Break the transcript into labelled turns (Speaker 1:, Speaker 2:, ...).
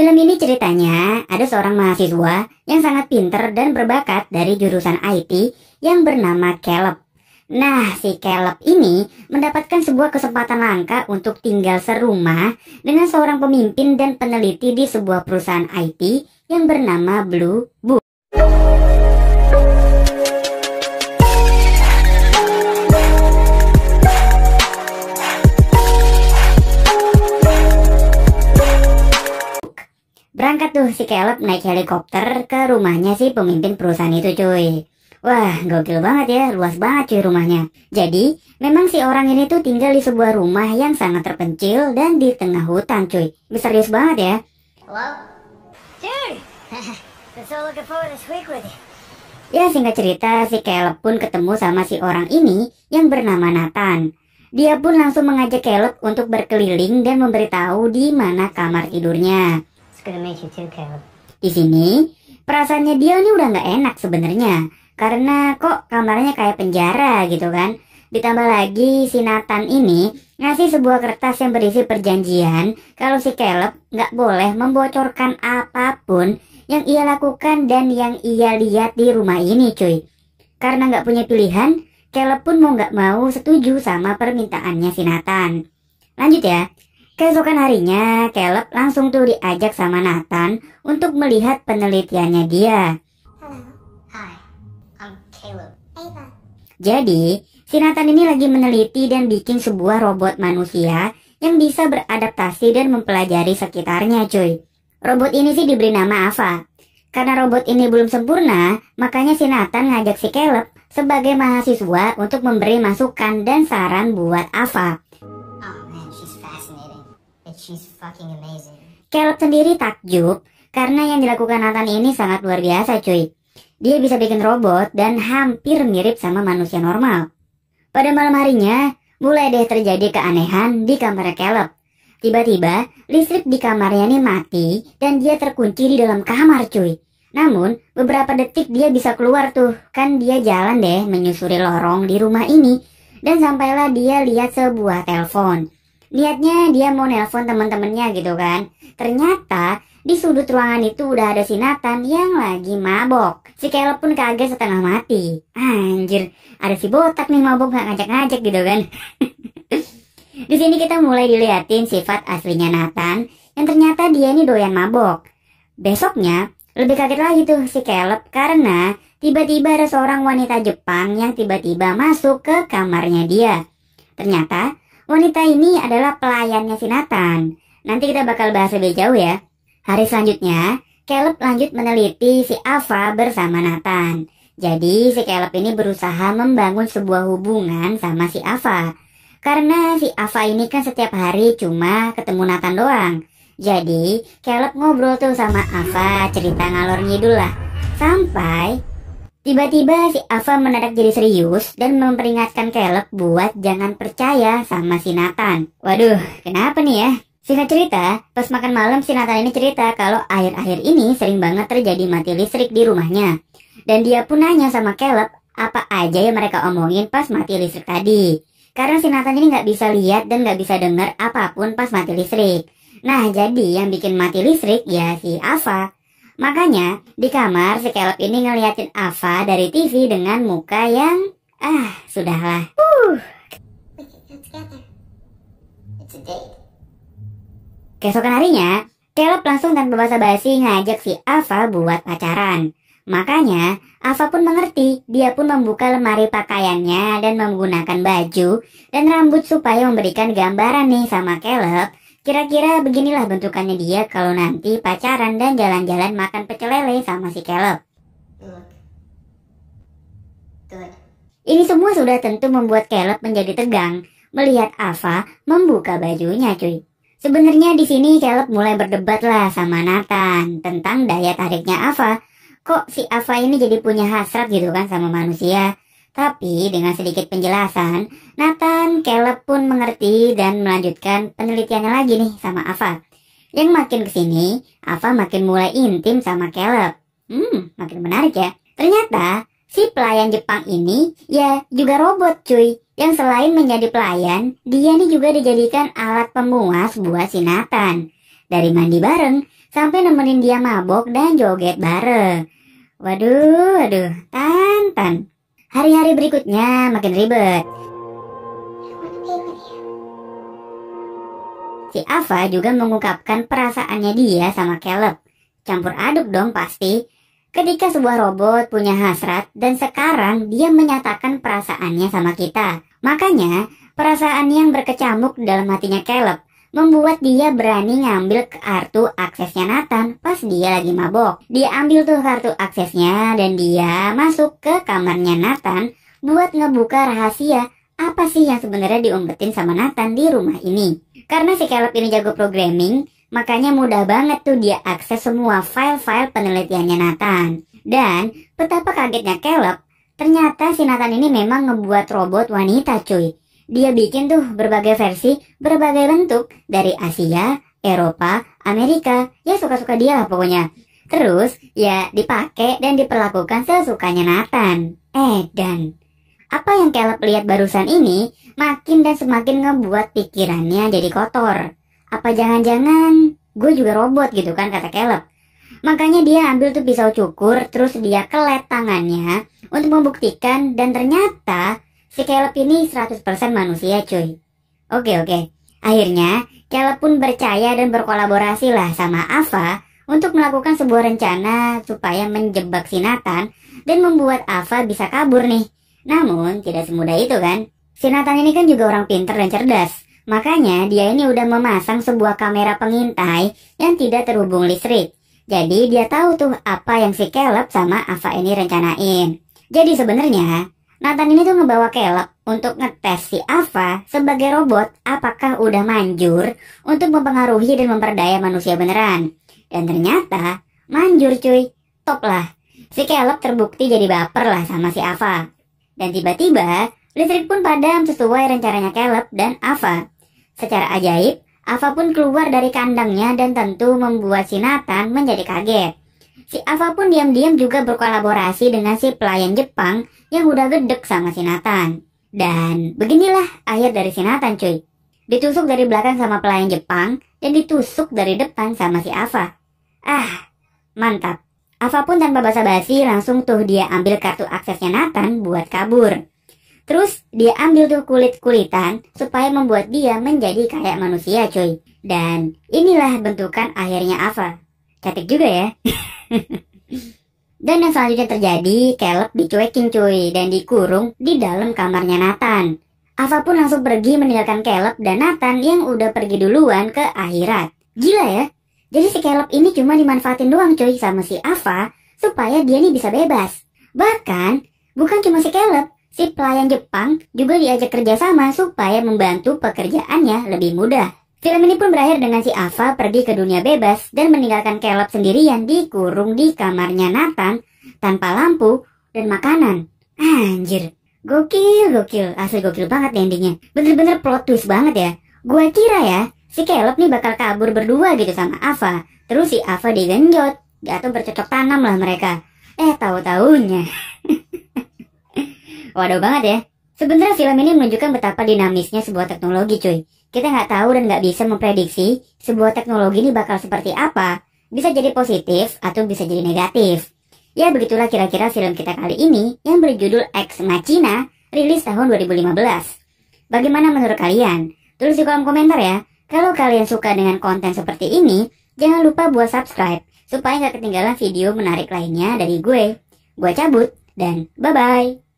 Speaker 1: Film ini ceritanya ada seorang mahasiswa yang sangat pinter dan berbakat dari jurusan IT yang bernama Caleb. Nah, si Caleb ini mendapatkan sebuah kesempatan langka untuk tinggal serumah dengan seorang pemimpin dan peneliti di sebuah perusahaan IT yang bernama Blue Book. Berangkat tuh si Caleb naik helikopter ke rumahnya si pemimpin perusahaan itu cuy. Wah, gokil banget ya, luas banget cuy rumahnya. Jadi, memang si orang ini tuh tinggal di sebuah rumah yang sangat terpencil dan di tengah hutan cuy. Misterius banget ya.
Speaker 2: Hello? Dude! So looking forward to speak with you.
Speaker 1: Ya, singkat cerita, si Caleb pun ketemu sama si orang ini yang bernama Nathan. Dia pun langsung mengajak Caleb untuk berkeliling dan memberitahu di mana kamar tidurnya.
Speaker 2: It's good to meet you too, Caleb.
Speaker 1: Di sini, perasaannya dia ini udah nggak enak sebenarnya. Karena kok kamarnya kayak penjara gitu kan. Ditambah lagi si Nathan ini ngasih sebuah kertas yang berisi perjanjian kalau si Caleb nggak boleh membocorkan apapun yang ia lakukan dan yang ia lihat di rumah ini cuy. Karena nggak punya pilihan, Caleb pun mau nggak mau setuju sama permintaannya si Nathan. Lanjut ya. Keesokan harinya, Caleb langsung tuh diajak sama Nathan untuk melihat penelitiannya dia. Jadi, si Nathan ini lagi meneliti dan bikin sebuah robot manusia yang bisa beradaptasi dan mempelajari sekitarnya cuy. Robot ini sih diberi nama Ava. Karena robot ini belum sempurna, makanya si Nathan ngajak si Caleb sebagai mahasiswa untuk memberi masukan dan saran buat Ava.
Speaker 2: Oh man, she's fascinating. And she's fucking amazing.
Speaker 1: Caleb sendiri takjub karena yang dilakukan Nathan ini sangat luar biasa cuy. Dia bisa bikin robot dan hampir mirip sama manusia normal. Pada malam harinya, mulai deh terjadi keanehan di kamar Caleb. Tiba-tiba, listrik di kamarnya ini mati dan dia terkunci di dalam kamar cuy. Namun, beberapa detik dia bisa keluar tuh. Kan dia jalan deh menyusuri lorong di rumah ini. Dan sampailah dia lihat sebuah telepon. Niatnya dia mau nelpon teman-temannya gitu kan. Ternyata di sudut ruangan itu udah ada si Nathan yang lagi mabok. Si Caleb pun kaget setengah mati. Anjir, ada si botak nih mabok gak ngajak-ngajak gitu kan. Di sini kita mulai diliatin sifat aslinya Nathan yang ternyata dia ini doyan mabok. Besoknya lebih kaget lagi tuh si Caleb karena tiba-tiba ada seorang wanita Jepang yang tiba-tiba masuk ke kamarnya dia. Ternyata wanita ini adalah pelayannya si Nathan. Nanti kita bakal bahas lebih jauh ya. Hari selanjutnya, Caleb lanjut meneliti si Ava bersama Nathan. Jadi si Caleb ini berusaha membangun sebuah hubungan sama si Ava. Karena si Ava ini kan setiap hari cuma ketemu Nathan doang. Jadi Caleb ngobrol tuh sama Ava, cerita ngalor ngidul lah. Sampai tiba-tiba si Ava mendadak jadi serius dan memperingatkan Caleb buat jangan percaya sama si Nathan. Waduh, kenapa nih ya? Singkat cerita, pas makan malam si Nathan ini cerita kalau akhir-akhir ini sering banget terjadi mati listrik di rumahnya. Dan dia pun nanya sama Caleb apa aja yang mereka omongin pas mati listrik tadi. Karena si Nathan ini nggak bisa lihat dan nggak bisa dengar apapun pas mati listrik. Nah, jadi yang bikin mati listrik ya si Ava. Makanya di kamar si Caleb ini ngeliatin Ava dari TV dengan muka yang sudahlah.
Speaker 2: It's a date.
Speaker 1: Keesokan harinya, Caleb langsung tanpa basa-basi ngajak si Ava buat pacaran. Makanya, Ava pun mengerti. Dia pun membuka lemari pakaiannya dan menggunakan baju dan rambut supaya memberikan gambaran nih sama Caleb. Kira-kira beginilah bentukannya dia kalau nanti pacaran dan jalan-jalan makan pecel lele sama si Caleb. Ini semua sudah tentu membuat Caleb menjadi tegang melihat Ava membuka bajunya cuy. Sebenarnya di sini Caleb mulai berdebat lah sama Nathan tentang daya tariknya Ava. Kok si Ava ini jadi punya hasrat gitu kan sama manusia? Tapi dengan sedikit penjelasan, Nathan, Caleb pun mengerti dan melanjutkan penelitiannya lagi nih sama Ava. Yang makin kesini, Ava makin mulai intim sama Caleb. Makin menarik ya. Ternyata si pelayan Jepang ini ya juga robot cuy. Yang selain menjadi pelayan, dia nih juga dijadikan alat pemuas buat si Nathan. Dari mandi bareng, sampai nemenin dia mabok dan joget bareng. Waduh, Tan. Hari-hari berikutnya makin ribet. Si Ava juga mengungkapkan perasaannya dia sama Caleb. Campur aduk dong pasti. Ketika sebuah robot punya hasrat dan sekarang dia menyatakan perasaannya sama kita. Makanya perasaan yang berkecamuk dalam hatinya Caleb membuat dia berani ngambil kartu aksesnya Nathan pas dia lagi mabok. Dia ambil tuh kartu aksesnya dan dia masuk ke kamarnya Nathan buat ngebuka rahasia apa sih yang sebenarnya diumpetin sama Nathan di rumah ini. Karena si Caleb ini jago programming, makanya mudah banget tuh dia akses semua file-file penelitiannya Nathan. Dan betapa kagetnya Caleb, ternyata si Nathan ini memang ngebuat robot wanita cuy. Dia bikin tuh berbagai versi, berbagai bentuk dari Asia, Eropa, Amerika, ya suka-suka dia lah pokoknya. Terus ya dipakai dan diperlakukan sesukanya Nathan. Dan apa yang Caleb lihat barusan ini makin dan semakin ngebuat pikirannya jadi kotor. Apa jangan-jangan gue juga robot gitu kan, kata Caleb. Makanya dia ambil tuh pisau cukur, terus dia kelet tangannya untuk membuktikan, dan ternyata si Caleb ini 100% manusia cuy. Oke. Akhirnya Caleb pun percaya dan berkolaborasi lah sama Ava untuk melakukan sebuah rencana supaya menjebak si Nathan dan membuat Ava bisa kabur nih. Namun tidak semudah itu kan. Si Nathan ini kan juga orang pintar dan cerdas. Makanya dia ini udah memasang sebuah kamera pengintai yang tidak terhubung listrik. Jadi dia tahu tuh apa yang si Caleb sama Ava ini rencanain. Jadi sebenarnya Nathan ini tuh ngebawa Caleb untuk ngetes si Ava sebagai robot apakah udah manjur untuk mempengaruhi dan memperdaya manusia beneran. Dan ternyata manjur cuy, top lah. Si Caleb terbukti jadi baper lah sama si Ava. Dan tiba-tiba listrik pun padam sesuai rencananya Caleb dan Ava. Secara ajaib, Ava pun keluar dari kandangnya dan tentu membuat si Nathan menjadi kaget. Si Ava pun diam-diam juga berkolaborasi dengan si pelayan Jepang yang udah gedek sama si Nathan. Dan beginilah akhir dari si Nathan cuy. Ditusuk dari belakang sama pelayan Jepang dan ditusuk dari depan sama si Ava. Mantap. Ava pun tanpa basa-basi langsung tuh dia ambil kartu aksesnya Nathan buat kabur. Terus dia ambil tuh kulit-kulitan supaya membuat dia menjadi kayak manusia cuy. Dan inilah bentukan akhirnya Ava. Cantik juga ya. Dan yang selanjutnya terjadi, Caleb dicuekin cuy dan dikurung di dalam kamarnya Nathan. Ava pun langsung pergi meninggalkan Caleb dan Nathan yang udah pergi duluan ke akhirat. Gila ya. Jadi si Caleb ini cuma dimanfaatin doang cuy sama si Ava supaya dia nih bisa bebas. Bahkan bukan cuma si Caleb, si pelayan Jepang juga diajak kerjasama supaya membantu pekerjaannya lebih mudah. Film ini pun berakhir dengan si Ava pergi ke dunia bebas dan meninggalkan Caleb sendirian dikurung di kamarnya Nathan tanpa lampu dan makanan. Anjir, gokil, asli gokil banget endingnya. Bener-bener plot twist banget ya. Gua kira ya, si Caleb nih bakal kabur berdua gitu sama Ava. Terus si Ava digenjot, atau bercocok tanam lah mereka. Tahu-taunya. Waduh banget ya. Sebenarnya film ini menunjukkan betapa dinamisnya sebuah teknologi cuy. Kita nggak tahu dan nggak bisa memprediksi sebuah teknologi ini bakal seperti apa. Bisa jadi positif atau bisa jadi negatif. Ya begitulah kira-kira film kita kali ini yang berjudul Ex Machina, rilis tahun 2015. Bagaimana menurut kalian? Tulis di kolom komentar ya. Kalau kalian suka dengan konten seperti ini, jangan lupa buat subscribe supaya nggak ketinggalan video menarik lainnya dari gue. Gue cabut dan bye-bye.